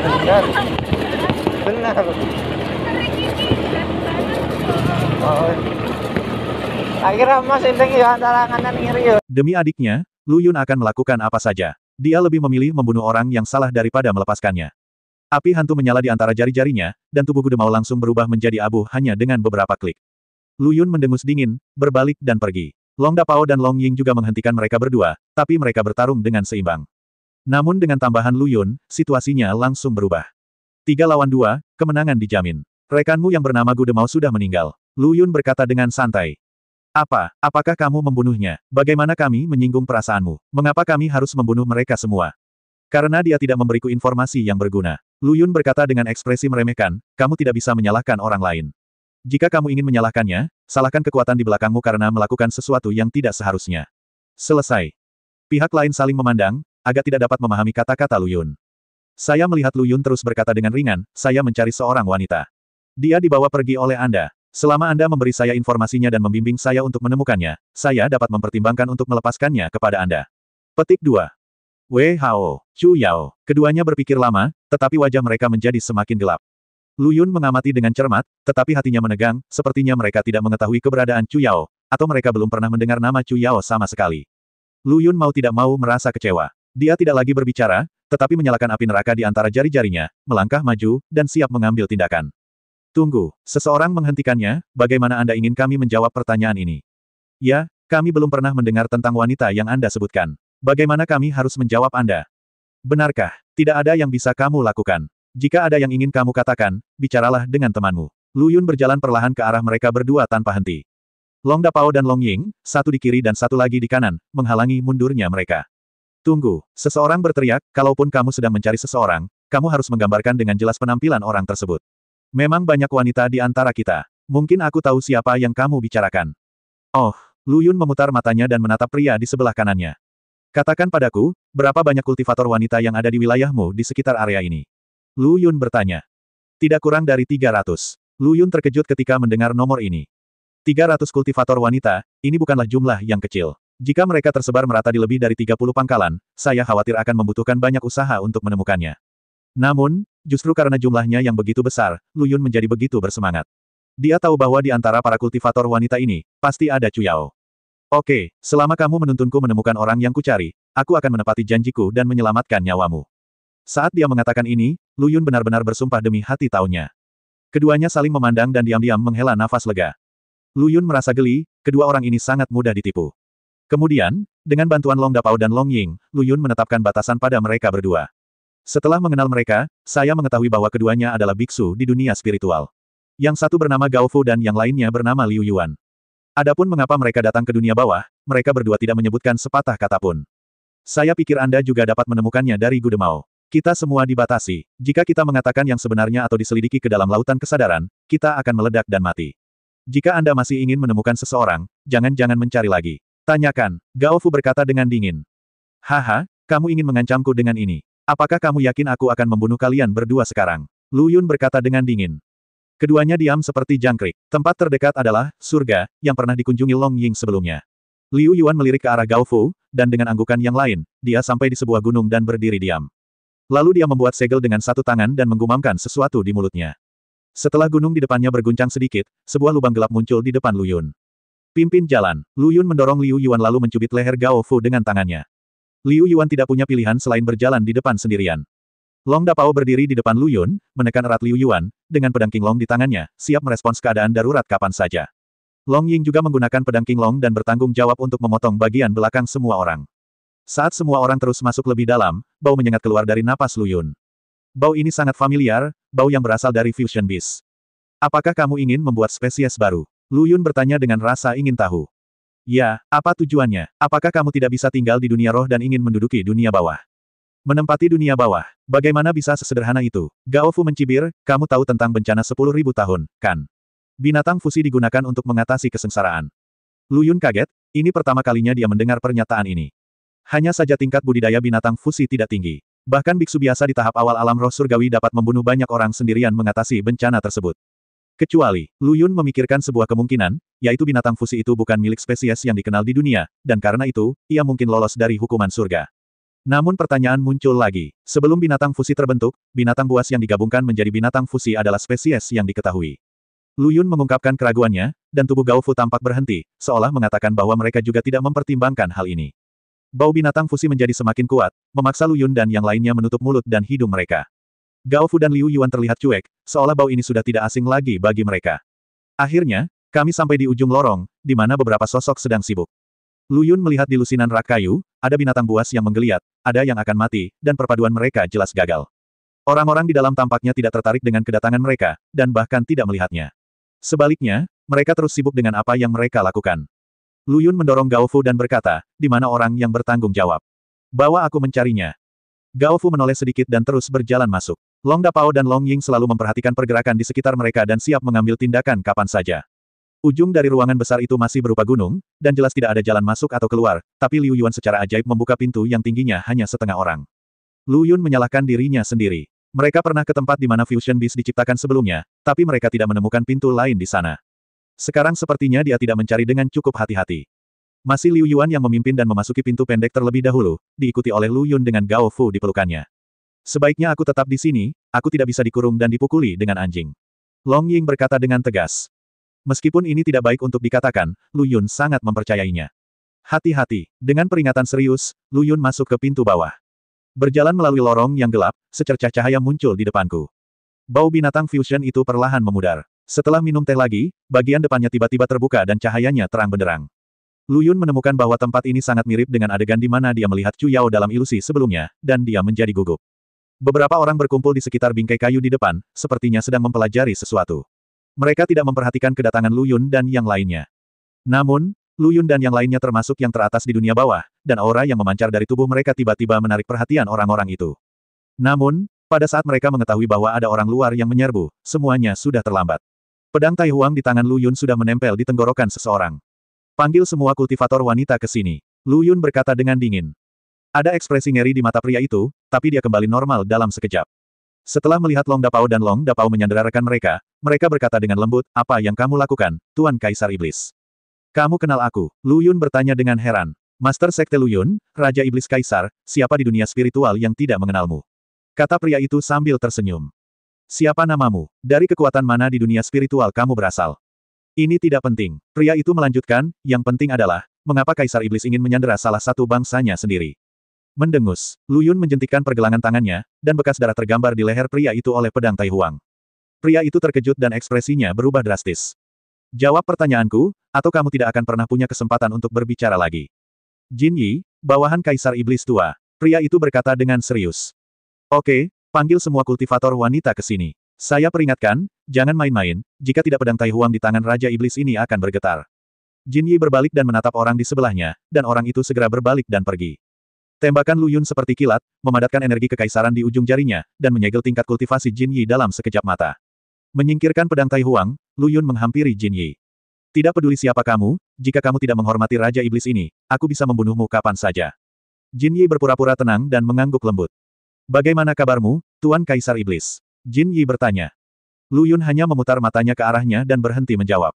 Benar, benar. Oh. Akhirnya mas endeng ya antara kanan kiri ya. Demi adiknya, Lu Yun akan melakukan apa saja. Dia lebih memilih membunuh orang yang salah daripada melepaskannya. Api hantu menyala di antara jari-jarinya, dan tubuh Gudemao langsung berubah menjadi abu hanya dengan beberapa klik. Lu Yun mendengus dingin, berbalik dan pergi. Long Dapao dan Long Ying juga menghentikan mereka berdua, tapi mereka bertarung dengan seimbang. Namun dengan tambahan Lu Yun, situasinya langsung berubah. 3 lawan 2, kemenangan dijamin. Rekanmu yang bernama Gudemao sudah meninggal. Lu Yun berkata dengan santai. Apakah kamu membunuhnya? Bagaimana kami menyinggung perasaanmu? Mengapa kami harus membunuh mereka semua? Karena dia tidak memberiku informasi yang berguna. Lu Yun berkata dengan ekspresi meremehkan, kamu tidak bisa menyalahkan orang lain. Jika kamu ingin menyalahkannya, salahkan kekuatan di belakangmu karena melakukan sesuatu yang tidak seharusnya. Selesai. Pihak lain saling memandang, agak tidak dapat memahami kata-kata Lu Yun. Saya melihat Lu Yun terus berkata dengan ringan, saya mencari seorang wanita. Dia dibawa pergi oleh Anda. Selama Anda memberi saya informasinya dan membimbing saya untuk menemukannya, saya dapat mempertimbangkan untuk melepaskannya kepada Anda. Petik 2. Wei Hao, Chu Yao. Keduanya berpikir lama, tetapi wajah mereka menjadi semakin gelap. Lu Yun mengamati dengan cermat, tetapi hatinya menegang, sepertinya mereka tidak mengetahui keberadaan Chu Yao, atau mereka belum pernah mendengar nama Chu Yao sama sekali. Lu Yun mau tidak mau merasa kecewa. Dia tidak lagi berbicara, tetapi menyalakan api neraka di antara jari-jarinya, melangkah maju, dan siap mengambil tindakan. Tunggu, seseorang menghentikannya, bagaimana Anda ingin kami menjawab pertanyaan ini? Ya, kami belum pernah mendengar tentang wanita yang Anda sebutkan. Bagaimana kami harus menjawab Anda? Benarkah, tidak ada yang bisa kamu lakukan? Jika ada yang ingin kamu katakan, bicaralah dengan temanmu. Lu Yun berjalan perlahan ke arah mereka berdua tanpa henti. Long Dapao dan Long Ying, satu di kiri dan satu lagi di kanan, menghalangi mundurnya mereka. Tunggu, seseorang berteriak, kalaupun kamu sedang mencari seseorang, kamu harus menggambarkan dengan jelas penampilan orang tersebut. Memang banyak wanita di antara kita. Mungkin aku tahu siapa yang kamu bicarakan. Oh, Lu Yun memutar matanya dan menatap pria di sebelah kanannya. Katakan padaku, berapa banyak kultivator wanita yang ada di wilayahmu di sekitar area ini? Lu Yun bertanya. Tidak kurang dari 300. Lu Yun terkejut ketika mendengar nomor ini. 300 kultivator wanita, ini bukanlah jumlah yang kecil. Jika mereka tersebar merata di lebih dari 30 pangkalan, saya khawatir akan membutuhkan banyak usaha untuk menemukannya. Namun, justru karena jumlahnya yang begitu besar, Lu Yun menjadi begitu bersemangat. Dia tahu bahwa di antara para kultivator wanita ini, pasti ada Chu Yao. Oke, selama kamu menuntunku menemukan orang yang kucari, aku akan menepati janjiku dan menyelamatkan nyawamu. Saat dia mengatakan ini, Lu Yun benar-benar bersumpah demi hati taunya. Keduanya saling memandang dan diam-diam menghela nafas lega. Lu Yun merasa geli, kedua orang ini sangat mudah ditipu. Kemudian, dengan bantuan Long Dapao dan Long Ying, Lu Yun menetapkan batasan pada mereka berdua. Setelah mengenal mereka, saya mengetahui bahwa keduanya adalah biksu di dunia spiritual. Yang satu bernama Gao Fu dan yang lainnya bernama Liu Yuan. Adapun mengapa mereka datang ke dunia bawah, mereka berdua tidak menyebutkan sepatah kata pun. Saya pikir Anda juga dapat menemukannya dari Gudemao. Kita semua dibatasi. Jika kita mengatakan yang sebenarnya atau diselidiki ke dalam lautan kesadaran, kita akan meledak dan mati. Jika Anda masih ingin menemukan seseorang, jangan-jangan mencari lagi. Tanyakan, Gao Fu berkata dengan dingin. Haha, kamu ingin mengancamku dengan ini. Apakah kamu yakin aku akan membunuh kalian berdua sekarang? Lu Yun berkata dengan dingin. Keduanya diam seperti jangkrik. Tempat terdekat adalah surga, yang pernah dikunjungi Long Ying sebelumnya. Liu Yuan melirik ke arah Gao Fu, dan dengan anggukan yang lain, dia sampai di sebuah gunung dan berdiri diam. Lalu dia membuat segel dengan satu tangan dan menggumamkan sesuatu di mulutnya. Setelah gunung di depannya berguncang sedikit, sebuah lubang gelap muncul di depan Lu Yun. Pimpin jalan. Lu Yun mendorong Liu Yuan lalu mencubit leher Gao Fu dengan tangannya. Liu Yuan tidak punya pilihan selain berjalan di depan sendirian. Long Dapao berdiri di depan Lu Yun, menekan erat Liu Yuan, dengan pedang King Long di tangannya, siap merespons keadaan darurat kapan saja. Long Ying juga menggunakan pedang King Long dan bertanggung jawab untuk memotong bagian belakang semua orang. Saat semua orang terus masuk lebih dalam, bau menyengat keluar dari napas Lu Yun. Bau ini sangat familiar, bau yang berasal dari Fusion Beast. Apakah kamu ingin membuat spesies baru? Lu Yun bertanya dengan rasa ingin tahu. Ya, apa tujuannya? Apakah kamu tidak bisa tinggal di dunia roh dan ingin menduduki dunia bawah? Menempati dunia bawah. Bagaimana bisa sesederhana itu? Gao Fu mencibir, kamu tahu tentang bencana 10.000 tahun, kan? Binatang fusi digunakan untuk mengatasi kesengsaraan. Lu Yun kaget, ini pertama kalinya dia mendengar pernyataan ini. Hanya saja tingkat budidaya binatang fusi tidak tinggi. Bahkan biksu biasa di tahap awal alam roh surgawi dapat membunuh banyak orang sendirian mengatasi bencana tersebut. Kecuali, Lu Yun memikirkan sebuah kemungkinan, yaitu binatang fusi itu bukan milik spesies yang dikenal di dunia, dan karena itu, ia mungkin lolos dari hukuman surga. Namun pertanyaan muncul lagi. Sebelum binatang fusi terbentuk, binatang buas yang digabungkan menjadi binatang fusi adalah spesies yang diketahui. Lu Yun mengungkapkan keraguannya, dan tubuh Gao Fu tampak berhenti, seolah mengatakan bahwa mereka juga tidak mempertimbangkan hal ini. Bau binatang fusi menjadi semakin kuat, memaksa Lu Yun dan yang lainnya menutup mulut dan hidung mereka. Gao Fu dan Liu Yuan terlihat cuek, seolah bau ini sudah tidak asing lagi bagi mereka. Akhirnya, kami sampai di ujung lorong, di mana beberapa sosok sedang sibuk. Lu Yun melihat di lusinan rak kayu, ada binatang buas yang menggeliat, ada yang akan mati, dan perpaduan mereka jelas gagal. Orang-orang di dalam tampaknya tidak tertarik dengan kedatangan mereka, dan bahkan tidak melihatnya. Sebaliknya, mereka terus sibuk dengan apa yang mereka lakukan. Lu Yun mendorong Gao Fu dan berkata, di mana orang yang bertanggung jawab? Bawa aku mencarinya. Gao Fu menoleh sedikit dan terus berjalan masuk. Long Dapao dan Long Ying selalu memperhatikan pergerakan di sekitar mereka dan siap mengambil tindakan kapan saja. Ujung dari ruangan besar itu masih berupa gunung, dan jelas tidak ada jalan masuk atau keluar, tapi Liu Yuan secara ajaib membuka pintu yang tingginya hanya setengah orang. Lu Yun menyalahkan dirinya sendiri. Mereka pernah ke tempat di mana Fusion Beast diciptakan sebelumnya, tapi mereka tidak menemukan pintu lain di sana. Sekarang sepertinya dia tidak mencari dengan cukup hati-hati. Masih Liu Yuan yang memimpin dan memasuki pintu pendek terlebih dahulu, diikuti oleh Lu Yun dengan Gao Fu di pelukannya. Sebaiknya aku tetap di sini, aku tidak bisa dikurung dan dipukuli dengan anjing. Long Ying berkata dengan tegas. Meskipun ini tidak baik untuk dikatakan, Lu Yun sangat mempercayainya. Hati-hati, dengan peringatan serius, Lu Yun masuk ke pintu bawah. Berjalan melalui lorong yang gelap, secercah cahaya muncul di depanku. Bau binatang fusion itu perlahan memudar. Setelah minum teh lagi, bagian depannya tiba-tiba terbuka dan cahayanya terang benderang. Lu Yun menemukan bahwa tempat ini sangat mirip dengan adegan di mana dia melihat Chu Yao dalam ilusi sebelumnya, dan dia menjadi gugup. Beberapa orang berkumpul di sekitar bingkai kayu di depan, sepertinya sedang mempelajari sesuatu. Mereka tidak memperhatikan kedatangan Lu Yun dan yang lainnya. Namun, Lu Yun dan yang lainnya termasuk yang teratas di dunia bawah, dan aura yang memancar dari tubuh mereka tiba-tiba menarik perhatian orang-orang itu. Namun, pada saat mereka mengetahui bahwa ada orang luar yang menyerbu, semuanya sudah terlambat. Pedang Tai Huang di tangan Lu Yun sudah menempel di tenggorokan seseorang. Panggil semua kultivator wanita ke sini. Lu Yun berkata dengan dingin. Ada ekspresi ngeri di mata pria itu, tapi dia kembali normal dalam sekejap. Setelah melihat Long Dapao dan Long Dapao menyandera rekan mereka, mereka berkata dengan lembut, apa yang kamu lakukan, Tuan Kaisar Iblis? Kamu kenal aku? Lu Yun bertanya dengan heran. Master Sekte Lu Yun, Raja Iblis Kaisar, siapa di dunia spiritual yang tidak mengenalmu? Kata pria itu sambil tersenyum. Siapa namamu? Dari kekuatan mana di dunia spiritual kamu berasal? Ini tidak penting. Pria itu melanjutkan, yang penting adalah, mengapa Kaisar Iblis ingin menyandera salah satu bangsanya sendiri? Mendengus, Lu Yun menjentikkan pergelangan tangannya, dan bekas darah tergambar di leher pria itu oleh pedang Tai Huang. Pria itu terkejut dan ekspresinya berubah drastis. Jawab pertanyaanku, atau kamu tidak akan pernah punya kesempatan untuk berbicara lagi. Jin Yi, bawahan Kaisar Iblis tua. Pria itu berkata dengan serius. Oke, panggil semua kultivator wanita ke sini. Saya peringatkan, jangan main-main, jika tidak pedang Tai Huang di tangan Raja Iblis ini akan bergetar. Jin Yi berbalik dan menatap orang di sebelahnya, dan orang itu segera berbalik dan pergi. Tembakan Lu Yun seperti kilat, memadatkan energi kekaisaran di ujung jarinya, dan menyegel tingkat kultivasi Jin Yi dalam sekejap mata. Menyingkirkan pedang Tai Huang, Lu Yun menghampiri Jin Yi. Tidak peduli siapa kamu, jika kamu tidak menghormati Raja Iblis ini, aku bisa membunuhmu kapan saja. Jin Yi berpura-pura tenang dan mengangguk lembut. Bagaimana kabarmu, Tuan Kaisar Iblis? Jin Yi bertanya. Lu Yun hanya memutar matanya ke arahnya dan berhenti menjawab.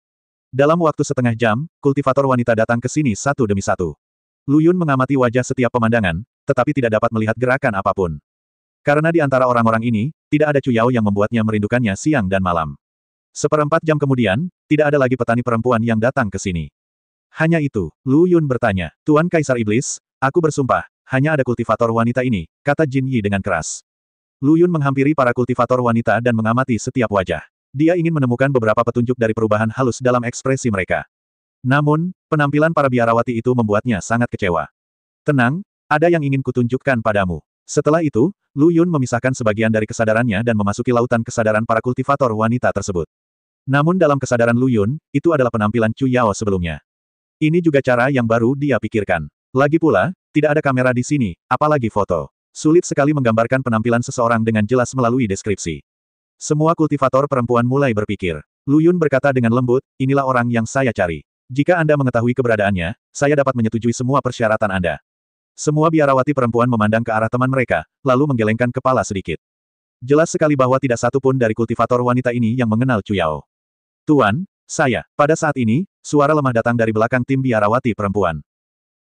Dalam waktu setengah jam, kultivator wanita datang ke sini satu demi satu. Lu Yun mengamati wajah setiap pemandangan, tetapi tidak dapat melihat gerakan apapun. Karena di antara orang-orang ini, tidak ada Chu Yao yang membuatnya merindukannya siang dan malam. Seperempat jam kemudian, tidak ada lagi petani perempuan yang datang ke sini. Hanya itu, Lu Yun bertanya, Tuan Kaisar Iblis, aku bersumpah, hanya ada kultivator wanita ini, kata Jin Yi dengan keras. Lu Yun menghampiri para kultivator wanita dan mengamati setiap wajah. Dia ingin menemukan beberapa petunjuk dari perubahan halus dalam ekspresi mereka. Namun, penampilan para biarawati itu membuatnya sangat kecewa. Tenang, ada yang ingin kutunjukkan padamu. Setelah itu, Lu Yun memisahkan sebagian dari kesadarannya dan memasuki lautan kesadaran para kultivator wanita tersebut. Namun dalam kesadaran Lu Yun, itu adalah penampilan Chu Yao sebelumnya. Ini juga cara yang baru dia pikirkan. Lagi pula, tidak ada kamera di sini, apalagi foto. Sulit sekali menggambarkan penampilan seseorang dengan jelas melalui deskripsi. Semua kultivator perempuan mulai berpikir. Lu Yun berkata dengan lembut, inilah orang yang saya cari. Jika Anda mengetahui keberadaannya, saya dapat menyetujui semua persyaratan Anda. Semua biarawati perempuan memandang ke arah teman mereka, lalu menggelengkan kepala sedikit. Jelas sekali bahwa tidak satu pun dari kultivator wanita ini yang mengenal Chu Yao. Tuan, saya. Pada saat ini, suara lemah datang dari belakang tim biarawati perempuan.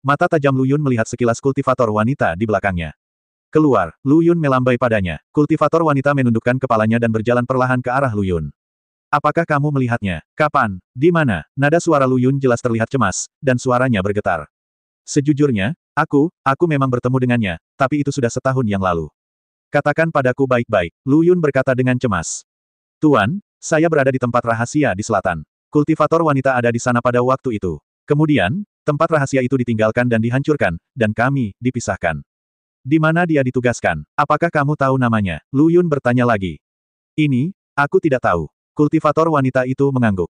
Mata tajam Lu Yun melihat sekilas kultivator wanita di belakangnya. Keluar, Lu Yun melambai padanya. Kultivator wanita menundukkan kepalanya dan berjalan perlahan ke arah Lu Yun. Apakah kamu melihatnya? Kapan? Di mana? Nada suara Lu Yun jelas terlihat cemas, dan suaranya bergetar. Sejujurnya, aku memang bertemu dengannya, tapi itu sudah setahun yang lalu. Katakan padaku baik-baik, Lu Yun berkata dengan cemas. Tuan, saya berada di tempat rahasia di selatan. Kultivator wanita ada di sana pada waktu itu. Kemudian, tempat rahasia itu ditinggalkan dan dihancurkan, dan kami dipisahkan. Di mana dia ditugaskan? Apakah kamu tahu namanya? Lu Yun bertanya lagi. Ini, aku tidak tahu. Kultivator wanita itu mengangguk.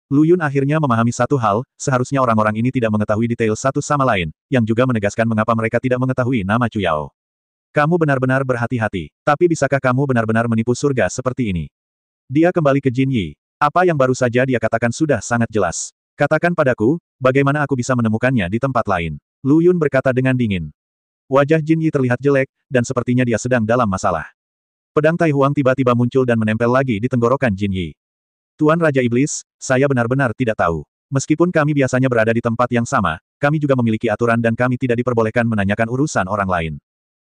Lu Yun akhirnya memahami satu hal, seharusnya orang-orang ini tidak mengetahui detail satu sama lain, yang juga menegaskan mengapa mereka tidak mengetahui nama Chu Yao. Kamu benar-benar berhati-hati. Tapi bisakah kamu benar-benar menipu surga seperti ini? Dia kembali ke Jin Yi. Apa yang baru saja dia katakan sudah sangat jelas. Katakan padaku, bagaimana aku bisa menemukannya di tempat lain? Lu Yun berkata dengan dingin. Wajah Jin Yi terlihat jelek, dan sepertinya dia sedang dalam masalah. Pedang Tai Huang tiba-tiba muncul dan menempel lagi di tenggorokan Jin Yi. Tuan Raja Iblis, saya benar-benar tidak tahu. Meskipun kami biasanya berada di tempat yang sama, kami juga memiliki aturan dan kami tidak diperbolehkan menanyakan urusan orang lain.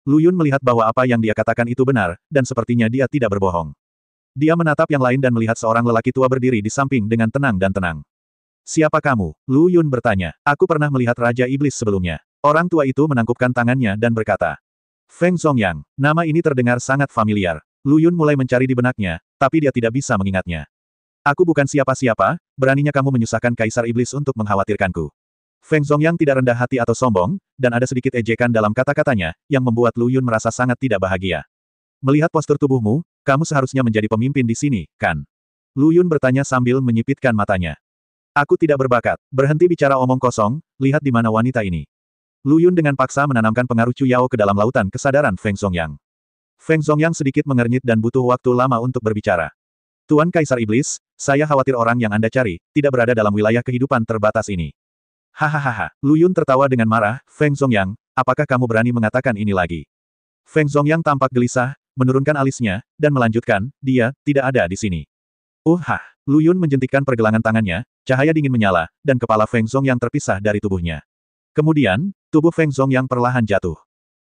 Lu Yun melihat bahwa apa yang dia katakan itu benar, dan sepertinya dia tidak berbohong. Dia menatap yang lain dan melihat seorang lelaki tua berdiri di samping dengan tenang dan tenang. Siapa kamu? Lu Yun bertanya. Aku pernah melihat Raja Iblis sebelumnya. Orang tua itu menangkupkan tangannya dan berkata. Feng Zongyang. Nama ini terdengar sangat familiar. Lu Yun mulai mencari di benaknya, tapi dia tidak bisa mengingatnya. Aku bukan siapa-siapa, beraninya kamu menyusahkan Kaisar Iblis untuk mengkhawatirkanku. Feng Zongyang tidak rendah hati atau sombong, dan ada sedikit ejekan dalam kata-katanya, yang membuat Lu Yun merasa sangat tidak bahagia. Melihat postur tubuhmu, kamu seharusnya menjadi pemimpin di sini, kan? Lu Yun bertanya sambil menyipitkan matanya. Aku tidak berbakat. Berhenti bicara omong kosong, lihat di mana wanita ini. Lu Yun dengan paksa menanamkan pengaruh Chu Yao ke dalam lautan kesadaran Feng Zongyang. Feng Zongyang sedikit mengernyit dan butuh waktu lama untuk berbicara. Tuan Kaisar Iblis, saya khawatir orang yang Anda cari, tidak berada dalam wilayah kehidupan terbatas ini. Hahaha. Lu Yun tertawa dengan marah, Feng Zongyang, apakah kamu berani mengatakan ini lagi? Feng Zongyang tampak gelisah, menurunkan alisnya, dan melanjutkan, dia tidak ada di sini. Lu Yun menjentikkan pergelangan tangannya, cahaya dingin menyala, dan kepala Feng Zongyang terpisah dari tubuhnya. Kemudian, tubuh Feng Zongyang perlahan jatuh.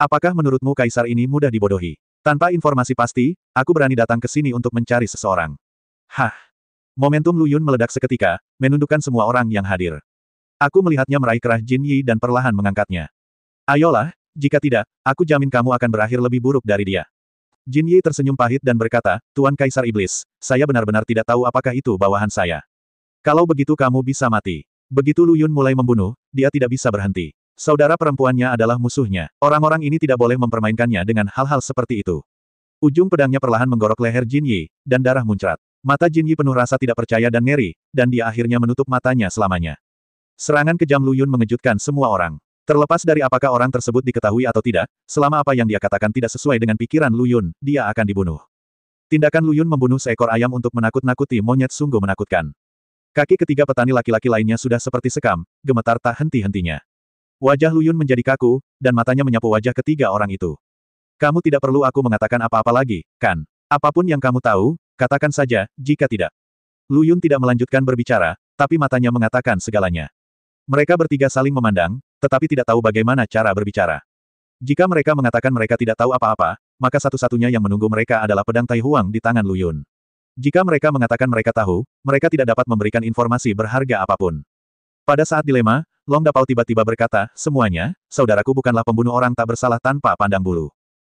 Apakah menurutmu kaisar ini mudah dibodohi? Tanpa informasi pasti, aku berani datang ke sini untuk mencari seseorang. Momentum Lu Yun meledak seketika, menundukkan semua orang yang hadir. Aku melihatnya meraih kerah Jin Yi dan perlahan mengangkatnya. Ayolah, jika tidak, aku jamin kamu akan berakhir lebih buruk dari dia. Jin Yi tersenyum pahit dan berkata, Tuan Kaisar Iblis, saya benar-benar tidak tahu apakah itu bawahan saya. Kalau begitu kamu bisa mati. Begitu Lu Yun mulai membunuh, dia tidak bisa berhenti. Saudara perempuannya adalah musuhnya. Orang-orang ini tidak boleh mempermainkannya dengan hal-hal seperti itu. Ujung pedangnya perlahan menggorok leher Jin Yi, dan darah muncrat. Mata Jin Yi penuh rasa tidak percaya dan ngeri, dan dia akhirnya menutup matanya selamanya. Serangan kejam Lu Yun mengejutkan semua orang. Terlepas dari apakah orang tersebut diketahui atau tidak, selama apa yang dia katakan tidak sesuai dengan pikiran Lu Yun, dia akan dibunuh. Tindakan Lu Yun membunuh seekor ayam untuk menakut-nakuti monyet sungguh menakutkan. Kaki ketiga petani laki-laki lainnya sudah seperti sekam, gemetar tak henti-hentinya. Wajah Lu Yun menjadi kaku, dan matanya menyapu wajah ketiga orang itu. Kamu tidak perlu aku mengatakan apa-apa lagi, kan? Apapun yang kamu tahu, katakan saja, jika tidak. Lu Yun tidak melanjutkan berbicara, tapi matanya mengatakan segalanya. Mereka bertiga saling memandang, tetapi tidak tahu bagaimana cara berbicara. Jika mereka mengatakan mereka tidak tahu apa-apa, maka satu-satunya yang menunggu mereka adalah pedang Tai Huang di tangan Lu Yun. Jika mereka mengatakan mereka tahu, mereka tidak dapat memberikan informasi berharga apapun. Pada saat dilema, Long Dapao tiba-tiba berkata, semuanya, saudaraku bukanlah pembunuh orang tak bersalah tanpa pandang bulu.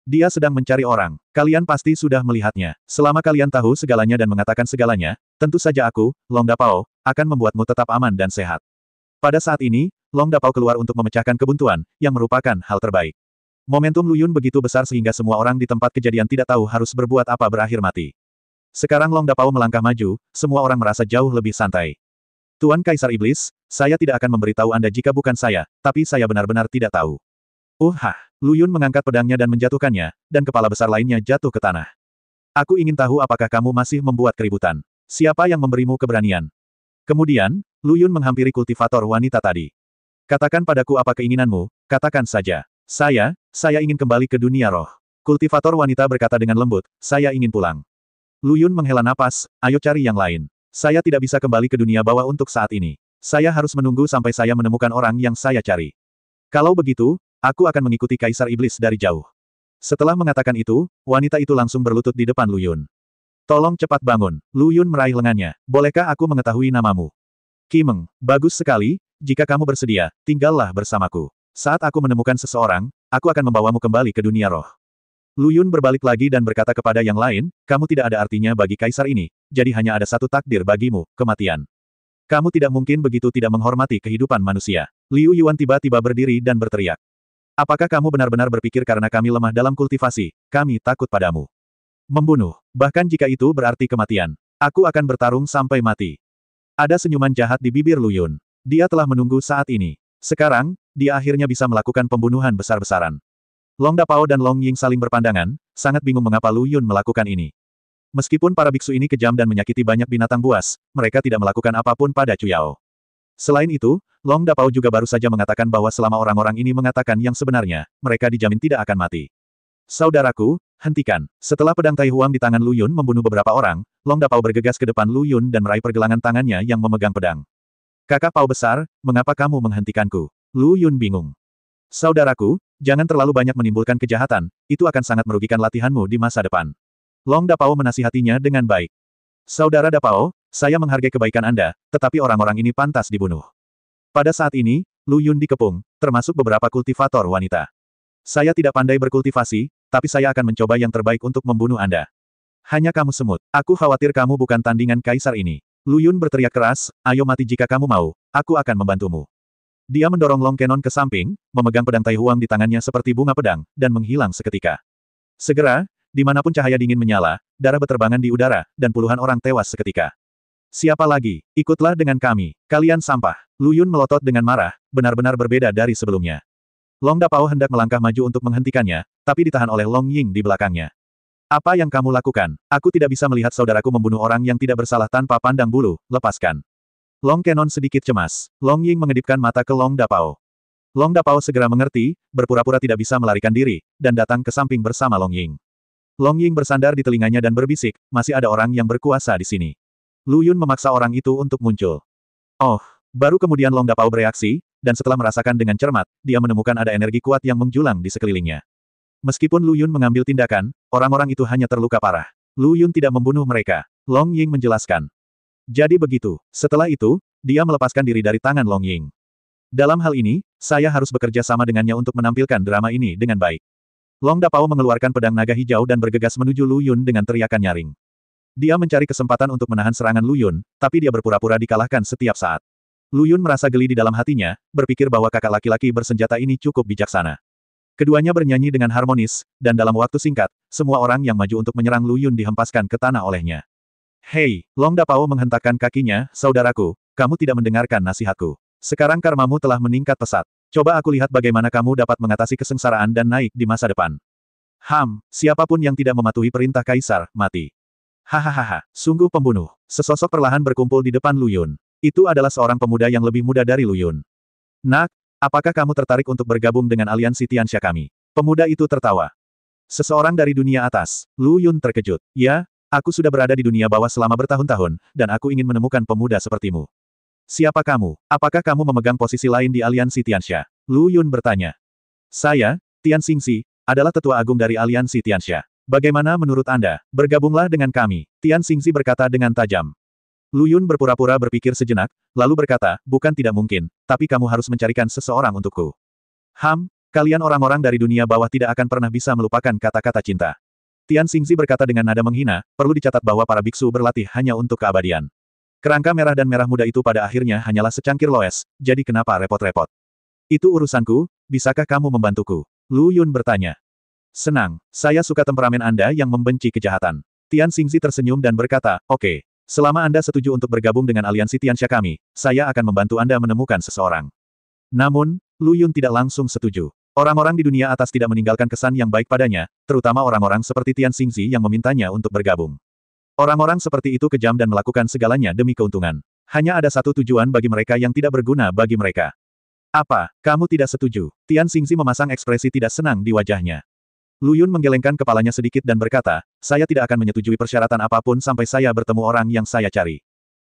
Dia sedang mencari orang. Kalian pasti sudah melihatnya. Selama kalian tahu segalanya dan mengatakan segalanya, tentu saja aku, Long Dapao, akan membuatmu tetap aman dan sehat. Pada saat ini, Long Dapao keluar untuk memecahkan kebuntuan, yang merupakan hal terbaik. Momentum Lu Yun begitu besar sehingga semua orang di tempat kejadian tidak tahu harus berbuat apa berakhir mati. Sekarang Long Dapao melangkah maju, semua orang merasa jauh lebih santai. Tuan Kaisar Iblis, saya tidak akan memberitahu Anda jika bukan saya, tapi saya benar-benar tidak tahu. Lu Yun mengangkat pedangnya dan menjatuhkannya, dan kepala besar lainnya jatuh ke tanah. Aku ingin tahu apakah kamu masih membuat keributan. Siapa yang memberimu keberanian? Kemudian, Lu Yun menghampiri kultivator wanita tadi. Katakan padaku apa keinginanmu, katakan saja. Saya ingin kembali ke dunia roh. Kultivator wanita berkata dengan lembut, saya ingin pulang. Lu Yun menghela napas, ayo cari yang lain. Saya tidak bisa kembali ke dunia bawah untuk saat ini. Saya harus menunggu sampai saya menemukan orang yang saya cari. Kalau begitu, aku akan mengikuti Kaisar Iblis dari jauh. Setelah mengatakan itu, wanita itu langsung berlutut di depan Lu Yun. Tolong cepat bangun. Lu Yun meraih lengannya. Bolehkah aku mengetahui namamu? Kimeng, bagus sekali, jika kamu bersedia, tinggallah bersamaku. Saat aku menemukan seseorang, aku akan membawamu kembali ke dunia roh. Lu Yun berbalik lagi dan berkata kepada yang lain, kamu tidak ada artinya bagi kaisar ini, jadi hanya ada satu takdir bagimu, kematian. Kamu tidak mungkin begitu tidak menghormati kehidupan manusia. Liu Yuan tiba-tiba berdiri dan berteriak. Apakah kamu benar-benar berpikir karena kami lemah dalam kultivasi, kami takut padamu? Membunuh, bahkan jika itu berarti kematian. Aku akan bertarung sampai mati. Ada senyuman jahat di bibir Lu Yun. Dia telah menunggu saat ini. Sekarang, dia akhirnya bisa melakukan pembunuhan besar-besaran. Long Dapao dan Long Ying saling berpandangan, sangat bingung mengapa Lu Yun melakukan ini. Meskipun para biksu ini kejam dan menyakiti banyak binatang buas, mereka tidak melakukan apapun pada Cuyao. Selain itu, Long Dapao juga baru saja mengatakan bahwa selama orang-orang ini mengatakan yang sebenarnya, mereka dijamin tidak akan mati. Saudaraku, hentikan. Setelah pedang Tai Huang di tangan Lu Yun membunuh beberapa orang, Long Dapao bergegas ke depan Lu Yun dan meraih pergelangan tangannya yang memegang pedang. Kakak Pao besar, mengapa kamu menghentikanku? Lu Yun bingung. Saudaraku, jangan terlalu banyak menimbulkan kejahatan, itu akan sangat merugikan latihanmu di masa depan. Long Dapao menasihatinya dengan baik. Saudara Dapao, saya menghargai kebaikan Anda, tetapi orang-orang ini pantas dibunuh. Pada saat ini, Lu Yun dikepung, termasuk beberapa kultivator wanita. Saya tidak pandai berkultivasi, tapi saya akan mencoba yang terbaik untuk membunuh Anda. Hanya kamu semut. Aku khawatir kamu bukan tandingan kaisar ini. Lu Yun berteriak keras, ayo mati jika kamu mau, aku akan membantumu. Dia mendorong Long Kenon ke samping, memegang pedang Tai Huang di tangannya seperti bunga pedang, dan menghilang seketika. Segera, dimanapun cahaya dingin menyala, darah beterbangan di udara, dan puluhan orang tewas seketika. Siapa lagi? Ikutlah dengan kami. Kalian sampah. Lu Yun melotot dengan marah, benar-benar berbeda dari sebelumnya. Long Dapao hendak melangkah maju untuk menghentikannya, tapi ditahan oleh Long Ying di belakangnya. Apa yang kamu lakukan? Aku tidak bisa melihat saudaraku membunuh orang yang tidak bersalah tanpa pandang bulu, lepaskan. Long Kenon sedikit cemas. Long Ying mengedipkan mata ke Long Dapao. Long Dapao segera mengerti, berpura-pura tidak bisa melarikan diri, dan datang ke samping bersama Long Ying. Long Ying bersandar di telinganya dan berbisik, masih ada orang yang berkuasa di sini. Lu Yun memaksa orang itu untuk muncul. Oh, baru kemudian Long Dapao bereaksi, dan setelah merasakan dengan cermat, dia menemukan ada energi kuat yang menjulang di sekelilingnya. Meskipun Lu Yun mengambil tindakan, orang-orang itu hanya terluka parah. Lu Yun tidak membunuh mereka. Long Ying menjelaskan. Jadi begitu. Setelah itu, dia melepaskan diri dari tangan Long Ying. Dalam hal ini, saya harus bekerja sama dengannya untuk menampilkan drama ini dengan baik. Long Dapao mengeluarkan pedang naga hijau dan bergegas menuju Lu Yun dengan teriakan nyaring. Dia mencari kesempatan untuk menahan serangan Lu Yun, tapi dia berpura-pura dikalahkan setiap saat. Lu Yun merasa geli di dalam hatinya, berpikir bahwa kakak laki-laki bersenjata ini cukup bijaksana. Keduanya bernyanyi dengan harmonis, dan dalam waktu singkat, semua orang yang maju untuk menyerang Lu Yun dihempaskan ke tanah olehnya. Hei, Long Dapao menghentakkan kakinya, saudaraku, kamu tidak mendengarkan nasihatku. Sekarang karmamu telah meningkat pesat. Coba aku lihat bagaimana kamu dapat mengatasi kesengsaraan dan naik di masa depan. Siapapun yang tidak mematuhi perintah kaisar, mati. Hahaha, sungguh pembunuh. Sesosok perlahan berkumpul di depan Lu Yun. Itu adalah seorang pemuda yang lebih muda dari Lu Yun. Nak, apakah kamu tertarik untuk bergabung dengan aliansi Tianxia kami? Pemuda itu tertawa. Seseorang dari dunia atas. Lu Yun terkejut. Ya, aku sudah berada di dunia bawah selama bertahun-tahun, dan aku ingin menemukan pemuda sepertimu. Siapa kamu? Apakah kamu memegang posisi lain di aliansi Tianxia? Lu Yun bertanya. Saya, Tian Xingxi, adalah tetua agung dari aliansi Tianxia. Bagaimana menurut Anda? Bergabunglah dengan kami. Tian Xingxi berkata dengan tajam. Lu Yun berpura-pura berpikir sejenak, lalu berkata, bukan tidak mungkin, tapi kamu harus mencarikan seseorang untukku. Kalian orang-orang dari dunia bawah tidak akan pernah bisa melupakan kata-kata cinta. Tian Xingxi berkata dengan nada menghina, perlu dicatat bahwa para biksu berlatih hanya untuk keabadian. Kerangka merah dan merah muda itu pada akhirnya hanyalah secangkir loes, jadi kenapa repot-repot? Itu urusanku, bisakah kamu membantuku? Lu Yun bertanya. Senang, saya suka temperamen Anda yang membenci kejahatan. Tian Xingxi tersenyum dan berkata, oke, selama Anda setuju untuk bergabung dengan aliansi Tianxia kami, saya akan membantu Anda menemukan seseorang. Namun, Lu Yun tidak langsung setuju. Orang-orang di dunia atas tidak meninggalkan kesan yang baik padanya, terutama orang-orang seperti Tian Xingxi yang memintanya untuk bergabung. Orang-orang seperti itu kejam dan melakukan segalanya demi keuntungan. Hanya ada satu tujuan bagi mereka yang tidak berguna bagi mereka. Apa, kamu tidak setuju? Tian Xingxi memasang ekspresi tidak senang di wajahnya. Lu Yun menggelengkan kepalanya sedikit dan berkata, saya tidak akan menyetujui persyaratan apapun sampai saya bertemu orang yang saya cari.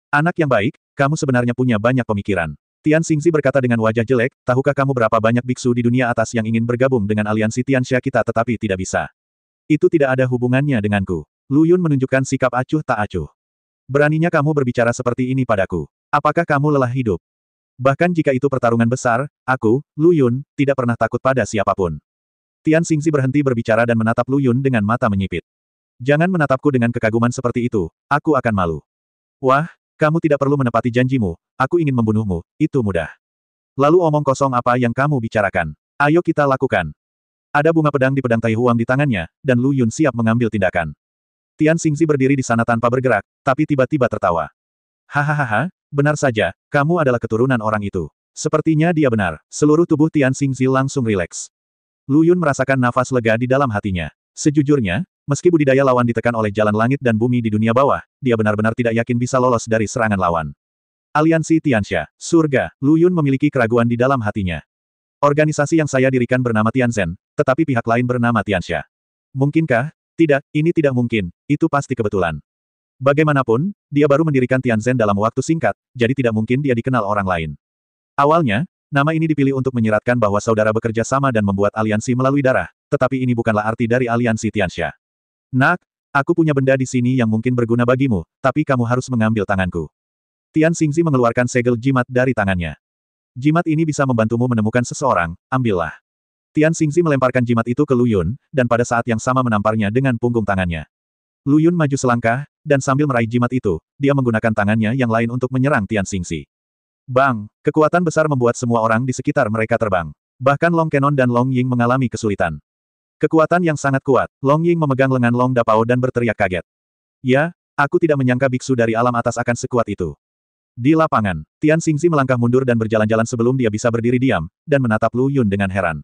Anak yang baik, kamu sebenarnya punya banyak pemikiran. Tian Xingzi berkata dengan wajah jelek, tahukah kamu berapa banyak biksu di dunia atas yang ingin bergabung dengan aliansi Tianxia kita tetapi tidak bisa. Itu tidak ada hubungannya denganku. Lu Yun menunjukkan sikap acuh tak acuh. Beraninya kamu berbicara seperti ini padaku. Apakah kamu lelah hidup? Bahkan jika itu pertarungan besar, aku, Lu Yun, tidak pernah takut pada siapapun. Tian Xingzi berhenti berbicara dan menatap Lu Yun dengan mata menyipit. Jangan menatapku dengan kekaguman seperti itu, aku akan malu. Wah, kamu tidak perlu menepati janjimu, aku ingin membunuhmu, itu mudah. Lalu omong kosong apa yang kamu bicarakan? Ayo kita lakukan. Ada bunga pedang di pedang Tai Huang di tangannya, dan Lu Yun siap mengambil tindakan. Tian Xingzi berdiri di sana tanpa bergerak, tapi tiba-tiba tertawa. Hahaha, benar saja, kamu adalah keturunan orang itu. Sepertinya dia benar, seluruh tubuh Tian Xingzi langsung rileks. Lu Yun merasakan nafas lega di dalam hatinya. Sejujurnya, meski budidaya lawan ditekan oleh jalan langit dan bumi di dunia bawah, dia benar-benar tidak yakin bisa lolos dari serangan lawan. Aliansi Tianxia, surga, Lu Yun memiliki keraguan di dalam hatinya. Organisasi yang saya dirikan bernama Tianzhen, tetapi pihak lain bernama Tianxia. Mungkinkah? Tidak, ini tidak mungkin, itu pasti kebetulan. Bagaimanapun, dia baru mendirikan Tianzhen dalam waktu singkat, jadi tidak mungkin dia dikenal orang lain. Awalnya, nama ini dipilih untuk menyiratkan bahwa saudara bekerja sama dan membuat aliansi melalui darah, tetapi ini bukanlah arti dari aliansi Tianxia. Nak, aku punya benda di sini yang mungkin berguna bagimu, tapi kamu harus mengambil tanganku. Tian Xingzi mengeluarkan segel jimat dari tangannya. Jimat ini bisa membantumu menemukan seseorang, ambillah. Tian Xingzi melemparkan jimat itu ke Lu Yun, dan pada saat yang sama menamparnya dengan punggung tangannya. Lu Yun maju selangkah, dan sambil meraih jimat itu, dia menggunakan tangannya yang lain untuk menyerang Tian Xingzi. Bang! Kekuatan besar membuat semua orang di sekitar mereka terbang. Bahkan Long Kenon dan Long Ying mengalami kesulitan. Kekuatan yang sangat kuat, Long Ying memegang lengan Long Dapao dan berteriak kaget. Ya, aku tidak menyangka biksu dari alam atas akan sekuat itu. Di lapangan, Tian Xingzi melangkah mundur dan berjalan-jalan sebelum dia bisa berdiri diam, dan menatap Lu Yun dengan heran.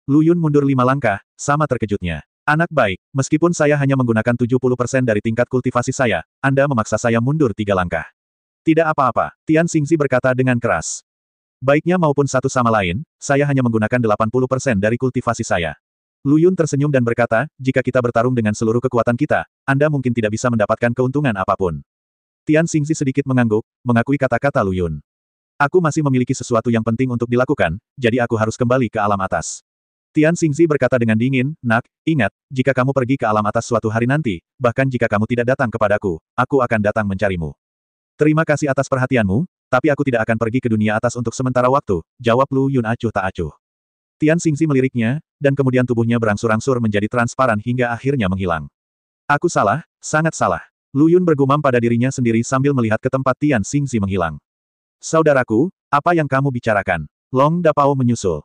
Lu Yun mundur 5 langkah, sama terkejutnya. Anak baik, meskipun saya hanya menggunakan 70% dari tingkat kultivasi saya, Anda memaksa saya mundur 3 langkah. Tidak apa-apa, Tian Xingzi berkata dengan keras. Baiknya maupun satu sama lain, saya hanya menggunakan 80% dari kultivasi saya. Lu Yun tersenyum dan berkata, jika kita bertarung dengan seluruh kekuatan kita, Anda mungkin tidak bisa mendapatkan keuntungan apapun. Tian Xingzi sedikit mengangguk, mengakui kata-kata Lu Yun. Aku masih memiliki sesuatu yang penting untuk dilakukan, jadi aku harus kembali ke alam atas. Tian Xingzi berkata dengan dingin, Nak, ingat, jika kamu pergi ke alam atas suatu hari nanti, bahkan jika kamu tidak datang kepadaku, aku akan datang mencarimu. Terima kasih atas perhatianmu, tapi aku tidak akan pergi ke dunia atas untuk sementara waktu, jawab Lu Yun acuh tak acuh. Tian Xingzi meliriknya, dan kemudian tubuhnya berangsur-angsur menjadi transparan hingga akhirnya menghilang. Aku salah, sangat salah. Lu Yun bergumam pada dirinya sendiri sambil melihat ke tempat Tian Xingzi menghilang. Saudaraku, apa yang kamu bicarakan? Long Dapao menyusul.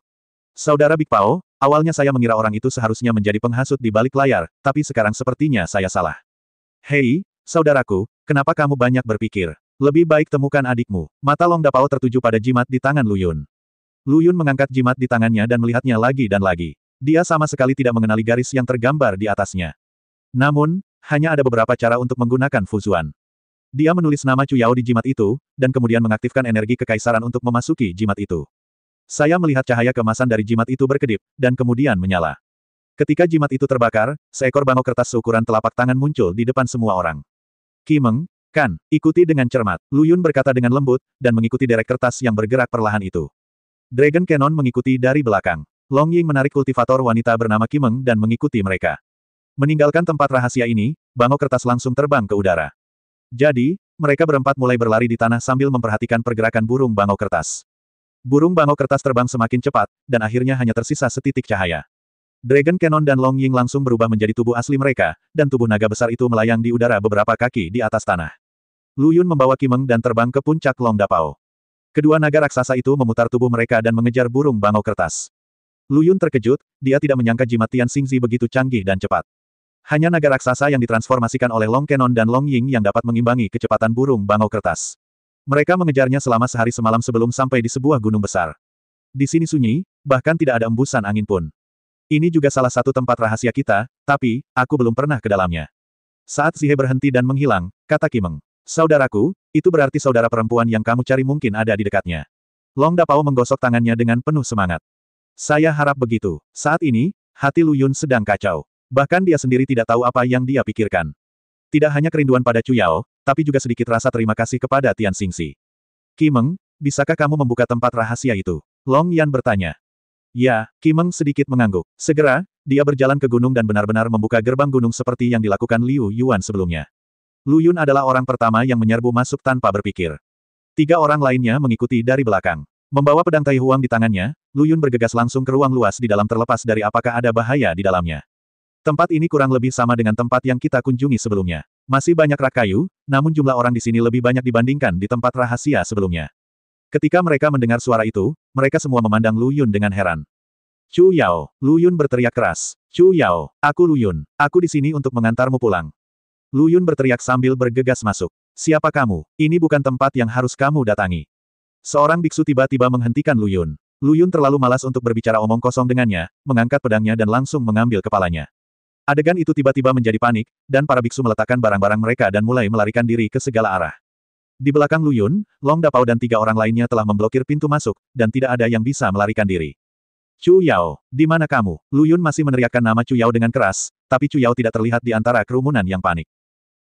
Saudara Big Pao, awalnya saya mengira orang itu seharusnya menjadi penghasut di balik layar, tapi sekarang sepertinya saya salah. Hei, saudaraku, kenapa kamu banyak berpikir? Lebih baik temukan adikmu. Mata Long Dapao tertuju pada jimat di tangan Lu Yun. Lu Yun mengangkat jimat di tangannya dan melihatnya lagi dan lagi. Dia sama sekali tidak mengenali garis yang tergambar di atasnya. Namun, hanya ada beberapa cara untuk menggunakan fuzuan. Dia menulis nama Cu Yao di jimat itu, dan kemudian mengaktifkan energi kekaisaran untuk memasuki jimat itu. Saya melihat cahaya keemasan dari jimat itu berkedip, dan kemudian menyala. Ketika jimat itu terbakar, seekor bangau kertas seukuran telapak tangan muncul di depan semua orang. Kimeng, kan, ikuti dengan cermat. Lu Yun berkata dengan lembut, dan mengikuti derek kertas yang bergerak perlahan itu. Dragon Cannon mengikuti dari belakang. Long Ying menarik kultivator wanita bernama Kimeng dan mengikuti mereka. Meninggalkan tempat rahasia ini, bangau kertas langsung terbang ke udara. Jadi, mereka berempat mulai berlari di tanah sambil memperhatikan pergerakan burung bangau kertas. Burung bangau kertas terbang semakin cepat, dan akhirnya hanya tersisa setitik cahaya. Dragon Cannon dan Long Ying langsung berubah menjadi tubuh asli mereka, dan tubuh naga besar itu melayang di udara beberapa kaki di atas tanah. Lu Yun membawa Kimeng dan terbang ke puncak Long Dapao. Kedua naga raksasa itu memutar tubuh mereka dan mengejar burung bangau kertas. Lu Yun terkejut, dia tidak menyangka jimat Tian Xingzi begitu canggih dan cepat. Hanya naga raksasa yang ditransformasikan oleh Long Cannon dan Long Ying yang dapat mengimbangi kecepatan burung bangau kertas. Mereka mengejarnya selama sehari semalam sebelum sampai di sebuah gunung besar. Di sini sunyi, bahkan tidak ada embusan angin pun. Ini juga salah satu tempat rahasia kita, tapi, aku belum pernah ke dalamnya. Saat Zihe berhenti dan menghilang, kata Kimeng. Saudaraku, itu berarti saudara perempuan yang kamu cari mungkin ada di dekatnya. Long Dapao menggosok tangannya dengan penuh semangat. Saya harap begitu. Saat ini, hati Lu Yun sedang kacau. Bahkan dia sendiri tidak tahu apa yang dia pikirkan. Tidak hanya kerinduan pada Cu Yao, tapi juga sedikit rasa terima kasih kepada Tian Xingzi. Kimeng, bisakah kamu membuka tempat rahasia itu? Long Yan bertanya. Ya, Kimeng sedikit mengangguk. Segera, dia berjalan ke gunung dan benar-benar membuka gerbang gunung seperti yang dilakukan Liu Yuan sebelumnya. Lu Yun adalah orang pertama yang menyerbu masuk tanpa berpikir. 3 orang lainnya mengikuti dari belakang. Membawa pedang Tai Huang di tangannya, Lu Yun bergegas langsung ke ruang luas di dalam terlepas dari apakah ada bahaya di dalamnya. Tempat ini kurang lebih sama dengan tempat yang kita kunjungi sebelumnya. Masih banyak rak kayu, namun jumlah orang di sini lebih banyak dibandingkan di tempat rahasia sebelumnya. Ketika mereka mendengar suara itu, mereka semua memandang Lu Yun dengan heran. Chu Yao, Lu Yun berteriak keras. Chu Yao, aku Lu Yun. Aku di sini untuk mengantarmu pulang. Lu Yun berteriak sambil bergegas masuk. Siapa kamu? Ini bukan tempat yang harus kamu datangi. Seorang biksu tiba-tiba menghentikan Lu Yun. Lu Yun terlalu malas untuk berbicara omong kosong dengannya, mengangkat pedangnya dan langsung mengambil kepalanya. Adegan itu tiba-tiba menjadi panik, dan para biksu meletakkan barang-barang mereka dan mulai melarikan diri ke segala arah. Di belakang Lu Yun, Long Dapao dan 3 orang lainnya telah memblokir pintu masuk, dan tidak ada yang bisa melarikan diri. Chu Yao, di mana kamu? Lu Yun masih meneriakkan nama Chu Yao dengan keras, tapi Chu Yao tidak terlihat di antara kerumunan yang panik.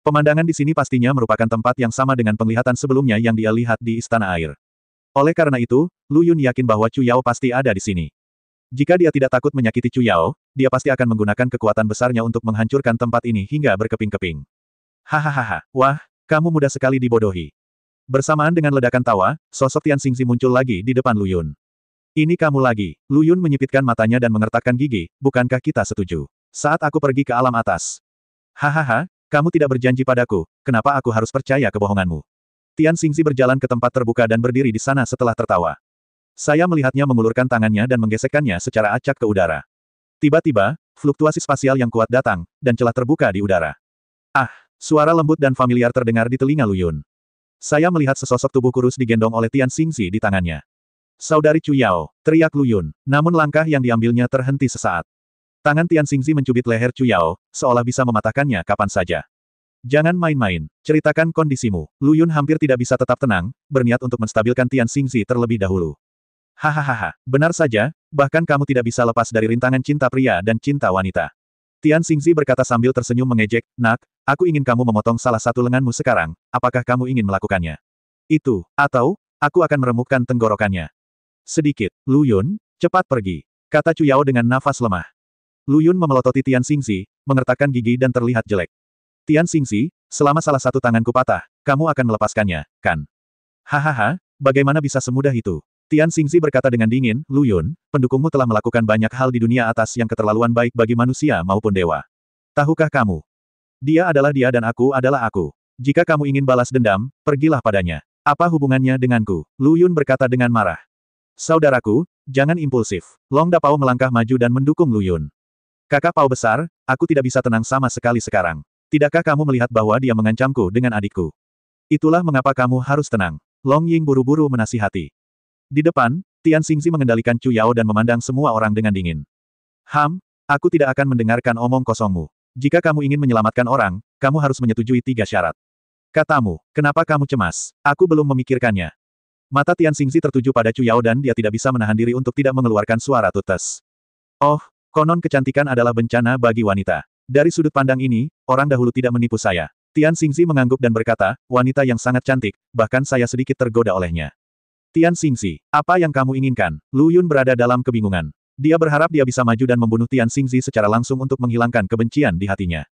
Pemandangan di sini pastinya merupakan tempat yang sama dengan penglihatan sebelumnya yang dia lihat di Istana Air. Oleh karena itu, Lu Yun yakin bahwa Chu Yao pasti ada di sini. Jika dia tidak takut menyakiti Chu Yao, dia pasti akan menggunakan kekuatan besarnya untuk menghancurkan tempat ini hingga berkeping-keping. Hahaha, wah, kamu mudah sekali dibodohi. Bersamaan dengan ledakan tawa, sosok Tian Xingzi muncul lagi di depan Lu Yun. Ini kamu lagi. Lu Yun menyipitkan matanya dan mengertakkan gigi, bukankah kita setuju? Saat aku pergi ke alam atas. Hahaha, kamu tidak berjanji padaku, kenapa aku harus percaya kebohonganmu? Tian Xingzi berjalan ke tempat terbuka dan berdiri di sana setelah tertawa. Saya melihatnya mengulurkan tangannya dan menggesekkannya secara acak ke udara. Tiba-tiba, fluktuasi spasial yang kuat datang, dan celah terbuka di udara. Ah, suara lembut dan familiar terdengar di telinga Lu Yun. Saya melihat sesosok tubuh kurus digendong oleh Tian Xingzi di tangannya. Saudari Chu Yao, teriak Lu Yun, namun langkah yang diambilnya terhenti sesaat. Tangan Tian Xingzi mencubit leher Chu Yao, seolah bisa mematahkannya kapan saja. Jangan main-main, ceritakan kondisimu. Lu Yun hampir tidak bisa tetap tenang, berniat untuk menstabilkan Tian Xingzi terlebih dahulu. Hahaha, benar saja, bahkan kamu tidak bisa lepas dari rintangan cinta pria dan cinta wanita. Tian Xingzi berkata sambil tersenyum mengejek, nak, aku ingin kamu memotong salah satu lenganmu sekarang, apakah kamu ingin melakukannya? Itu, atau, aku akan meremukkan tenggorokannya. Sedikit, Lu Yun, cepat pergi, kata Chu Yao dengan nafas lemah. Lu Yun memelototi Tian Xingzi, mengertakkan gigi dan terlihat jelek. Tian Xingzi, selama salah satu tanganku patah, kamu akan melepaskannya, kan? Hahaha, bagaimana bisa semudah itu? Tian Xingzi berkata dengan dingin, Lu Yun, pendukungmu telah melakukan banyak hal di dunia atas yang keterlaluan baik bagi manusia maupun dewa. Tahukah kamu? Dia adalah dia dan aku adalah aku. Jika kamu ingin balas dendam, pergilah padanya. Apa hubungannya denganku? Lu Yun berkata dengan marah. Saudaraku, jangan impulsif. Long Dapao melangkah maju dan mendukung Lu Yun. Kakak Pao besar, aku tidak bisa tenang sama sekali sekarang. Tidakkah kamu melihat bahwa dia mengancamku dengan adikku? Itulah mengapa kamu harus tenang. Long Ying buru-buru menasihati. Di depan, Tian Xingzi mengendalikan Chu Yao dan memandang semua orang dengan dingin. Aku tidak akan mendengarkan omong kosongmu. Jika kamu ingin menyelamatkan orang, kamu harus menyetujui 3 syarat. Katamu, kenapa kamu cemas? Aku belum memikirkannya. Mata Tian Xingzi tertuju pada Chu Yao dan dia tidak bisa menahan diri untuk tidak mengeluarkan suara tutes. Oh, konon kecantikan adalah bencana bagi wanita. Dari sudut pandang ini, orang dahulu tidak menipu saya. Tian Xingzi mengangguk dan berkata, wanita yang sangat cantik, bahkan saya sedikit tergoda olehnya. Tian Xingzi, apa yang kamu inginkan? Lu Yun berada dalam kebingungan. Dia berharap dia bisa maju dan membunuh Tian Xingzi secara langsung untuk menghilangkan kebencian di hatinya.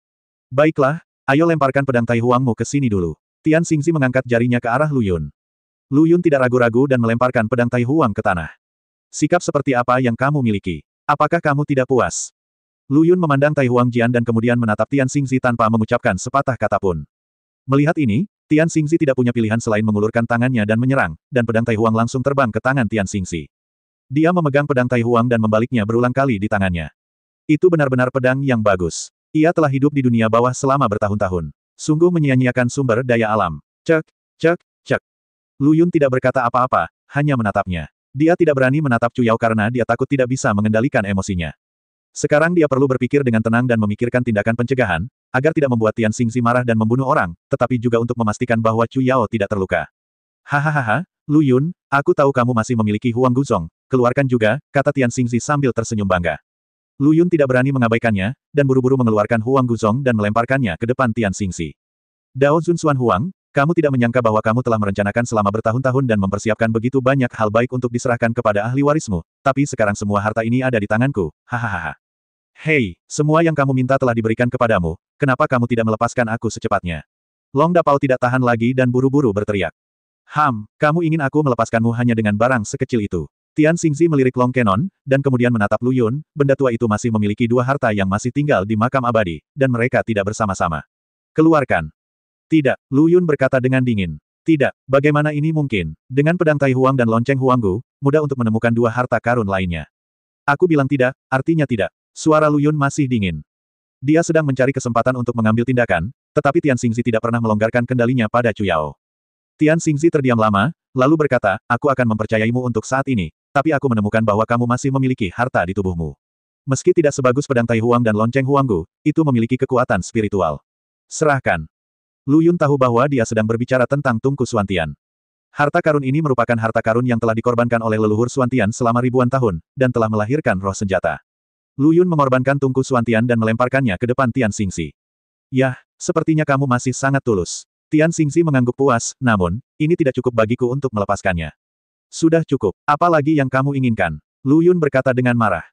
Baiklah, ayo lemparkan pedang Tai Huangmu ke sini dulu. Tian Xingzi mengangkat jarinya ke arah Lu Yun. Lu Yun tidak ragu-ragu dan melemparkan pedang Tai Huang ke tanah. Sikap seperti apa yang kamu miliki? Apakah kamu tidak puas? Lu Yun memandang Tai Huang Jian dan kemudian menatap Tian Xingzi tanpa mengucapkan sepatah kata pun. Melihat ini, Tian Xingzi tidak punya pilihan selain mengulurkan tangannya dan menyerang, dan pedang Tai Huang langsung terbang ke tangan Tian Xingzi. Dia memegang pedang Tai Huang dan membaliknya berulang kali di tangannya. Itu benar-benar pedang yang bagus. Ia telah hidup di dunia bawah selama bertahun-tahun. Sungguh menyia-nyiakan sumber daya alam. Cek, cek, cek. Lu Yun tidak berkata apa-apa, hanya menatapnya. Dia tidak berani menatap Chu Yao karena dia takut tidak bisa mengendalikan emosinya. Sekarang dia perlu berpikir dengan tenang dan memikirkan tindakan pencegahan, agar tidak membuat Tian Xingzi marah dan membunuh orang, tetapi juga untuk memastikan bahwa Chu Yao tidak terluka. Hahaha, Lu Yun, aku tahu kamu masih memiliki Huang Guzong, keluarkan juga, kata Tian Xingzi sambil tersenyum bangga. Lu Yun tidak berani mengabaikannya, dan buru-buru mengeluarkan Huang Guzong dan melemparkannya ke depan Tian Xingzi. Dao Zun Xuan Huang, Kamu tidak menyangka bahwa kamu telah merencanakan selama bertahun-tahun dan mempersiapkan begitu banyak hal baik untuk diserahkan kepada ahli warismu, tapi sekarang semua harta ini ada di tanganku, hahaha. Hei, semua yang kamu minta telah diberikan kepadamu, kenapa kamu tidak melepaskan aku secepatnya? Long Dapao tidak tahan lagi dan buru-buru berteriak. Kamu ingin aku melepaskanmu hanya dengan barang sekecil itu. Tian Xingzi melirik Long Kenon, dan kemudian menatap Lu Yun, benda tua itu masih memiliki dua harta yang masih tinggal di makam abadi, dan mereka tidak bersama-sama. Keluarkan. Tidak, Lu Yun berkata dengan dingin. Tidak, bagaimana ini mungkin? Dengan pedang Tai Huang dan lonceng Huanggu, mudah untuk menemukan dua harta karun lainnya. Aku bilang tidak, artinya tidak. Suara Lu Yun masih dingin. Dia sedang mencari kesempatan untuk mengambil tindakan, tetapi Tian Xingzi tidak pernah melonggarkan kendalinya pada Chu Yao. Tian Xingzi terdiam lama, lalu berkata, aku akan mempercayaimu untuk saat ini, tapi aku menemukan bahwa kamu masih memiliki harta di tubuhmu. Meski tidak sebagus pedang Tai Huang dan lonceng Huanggu, itu memiliki kekuatan spiritual. Serahkan. Lu Yun tahu bahwa dia sedang berbicara tentang Tungku Xuantian. Harta karun ini merupakan harta karun yang telah dikorbankan oleh leluhur Xuantian selama ribuan tahun, dan telah melahirkan roh senjata. Lu Yun mengorbankan Tungku Xuantian dan melemparkannya ke depan Tian Xingzi. Yah, sepertinya kamu masih sangat tulus. Tian Xingzi mengangguk puas, namun, ini tidak cukup bagiku untuk melepaskannya. Sudah cukup, apa lagi yang kamu inginkan? Lu Yun berkata dengan marah.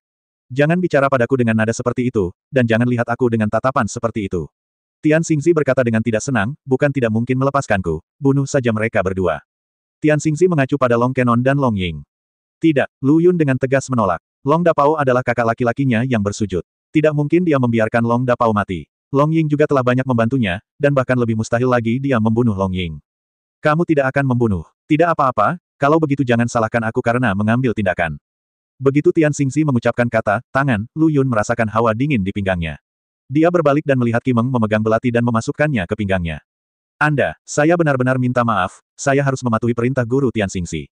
Jangan bicara padaku dengan nada seperti itu, dan jangan lihat aku dengan tatapan seperti itu. Tian Xingzi berkata dengan tidak senang, bukan tidak mungkin melepaskanku, bunuh saja mereka berdua. Tian Xingzi mengacu pada Long Kenon dan Long Ying. Tidak, Lu Yun dengan tegas menolak. Long Dapao adalah kakak laki-lakinya yang bersujud. Tidak mungkin dia membiarkan Long Dapao mati. Long Ying juga telah banyak membantunya, dan bahkan lebih mustahil lagi dia membunuh Long Ying. Kamu tidak akan membunuh. Tidak apa-apa, kalau begitu jangan salahkan aku karena mengambil tindakan. Begitu Tian Xingzi mengucapkan kata, tangan, Lu Yun merasakan hawa dingin di pinggangnya. Dia berbalik dan melihat Kimeng memegang belati dan memasukkannya ke pinggangnya. Saya benar-benar minta maaf, saya harus mematuhi perintah guru Tian Xingzi.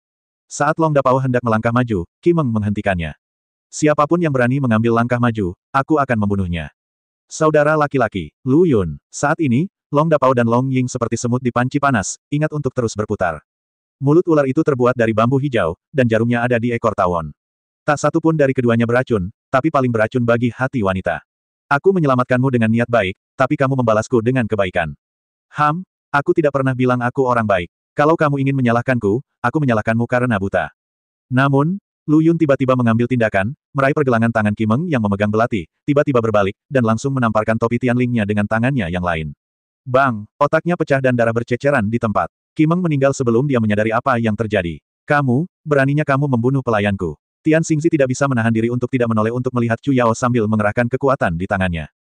Saat Long Dapao hendak melangkah maju, Kimeng menghentikannya. Siapapun yang berani mengambil langkah maju, aku akan membunuhnya. Saudara laki-laki, Lu Yun, saat ini, Long Dapao dan Long Ying seperti semut di panci panas, ingat untuk terus berputar. Mulut ular itu terbuat dari bambu hijau, dan jarumnya ada di ekor tawon. Tak satu pun dari keduanya beracun, tapi paling beracun bagi hati wanita. Aku menyelamatkanmu dengan niat baik, tapi kamu membalasku dengan kebaikan. Aku tidak pernah bilang aku orang baik. Kalau kamu ingin menyalahkanku, aku menyalahkanmu karena buta. Namun, Lu Yun tiba-tiba mengambil tindakan, meraih pergelangan tangan Kimeng yang memegang belati, tiba-tiba berbalik, dan langsung menamparkan topi Tianlingnya dengan tangannya yang lain. Bang! Otaknya pecah dan darah berceceran di tempat. Kimeng meninggal sebelum dia menyadari apa yang terjadi. Beraninya kamu membunuh pelayanku. Tian Xingzi tidak bisa menahan diri untuk tidak menoleh untuk melihat Chu Yao sambil mengerahkan kekuatan di tangannya.